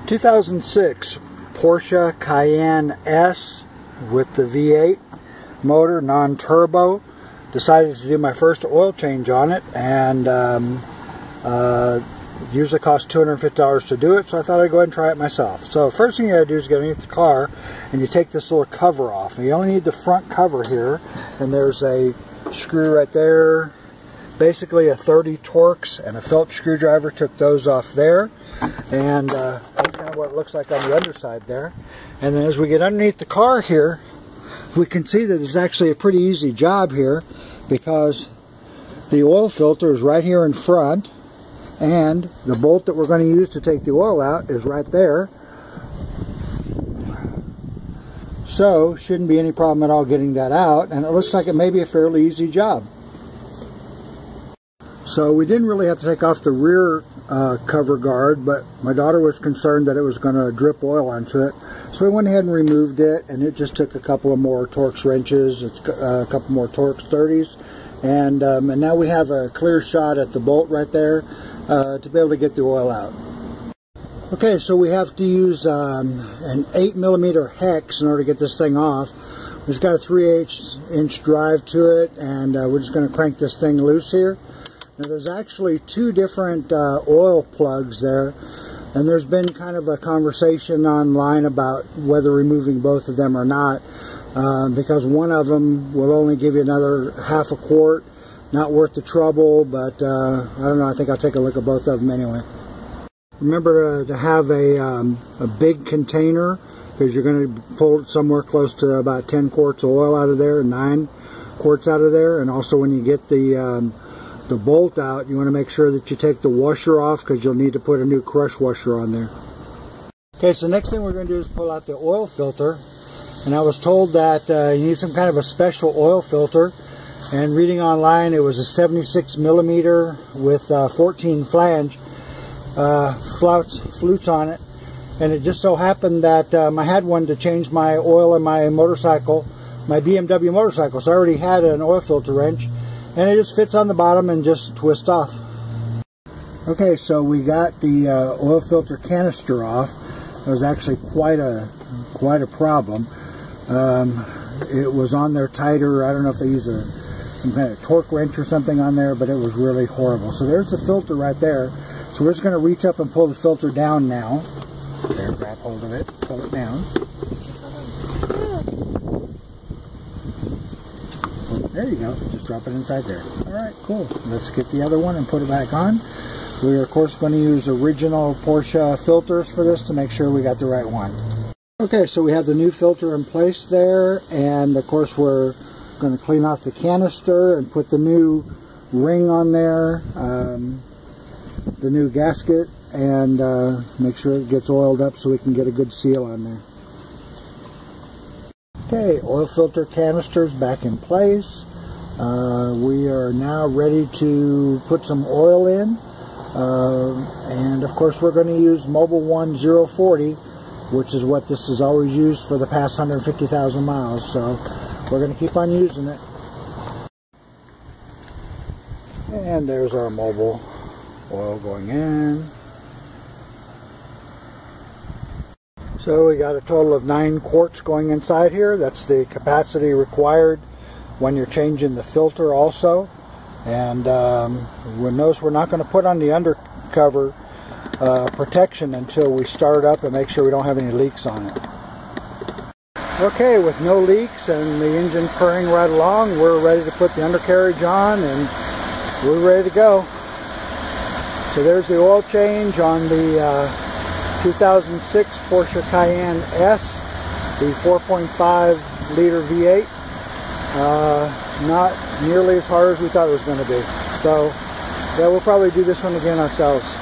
2006 Porsche Cayenne S with the V8 motor, non-turbo. Decided to do my first oil change on it, and usually costs $250 to do it, so I thought I'd go ahead and try it myself. So first thing you gotta do is get underneath the car and you take this little cover off. And you only need the front cover here, and there's a screw right there, basically a 30 Torx and a Phillips screwdriver. Took those off there, and that's kind of what it looks like on the underside there. And then as we get underneath the car here, we can see that it's actually a pretty easy job here, because the oil filter is right here in front, and the bolt that we're going to use to take the oil out is right there. So shouldn't be any problem at all getting that out, and it looks like it may be a fairly easy job. So we didn't really have to take off the rear cover guard, but my daughter was concerned that it was going to drip oil onto it. So we went ahead and removed it, and it just took a couple of more Torx wrenches, a couple more Torx 30s, and now we have a clear shot at the bolt right there to be able to get the oil out. Okay, so we have to use an 8mm hex in order to get this thing off. It's got a 3/8" drive to it, and we're just going to crank this thing loose here. Now there's actually two different oil plugs there, and there's been kind of a conversation online about whether removing both of them or not, because one of them will only give you another half a quart. Not worth the trouble, but I don't know, I think I'll take a look at both of them anyway. Remember to have a big container, because you're going to pull somewhere close to about 10 quarts of oil out of there, 9 quarts out of there. And also when you get the bolt out, you want to make sure that you take the washer off, because you'll need to put a new crush washer on there. Okay, so next thing we're going to do is pull out the oil filter, and I was told that you need some kind of a special oil filter, and reading online it was a 76mm with 14 flange flutes on it, and it just so happened that I had one to change my oil in my motorcycle, my BMW motorcycle, so I already had an oil filter wrench, and it just fits on the bottom and just twists off. Okay, so we got the oil filter canister off. It was actually quite a problem. It was on there tighter. I don't know if they use some kind of torque wrench or something on there, but it was really horrible. So there's the filter right there. So we're just going to reach up and pull the filter down now. There, grab hold of it, pull it down. There you go, just drop it inside there. Alright, cool. Let's get the other one and put it back on. We're of course going to use original Porsche filters for this to make sure we got the right one. Okay, so we have the new filter in place there, and of course we're going to clean off the canister and put the new ring on there, the new gasket, and make sure it gets oiled up so we can get a good seal on there. Okay, oil filter canisters back in place. We are now ready to put some oil in, and of course we're going to use Mobil 1 040, which is what this has always used for the past 150,000 miles, so we're going to keep on using it. And there's our Mobil oil going in. So we got a total of 9 quarts going inside here. That's the capacity required when you're changing the filter also. And notice we're not going to put on the undercover protection until we start up and make sure we don't have any leaks on it. Okay, with no leaks and the engine purring right along, we're ready to put the undercarriage on, and we're ready to go. So there's the oil change on the 2006 Porsche Cayenne S, the 4.5 liter V8. Not nearly as hard as we thought it was going to be. So yeah, we'll probably do this one again ourselves.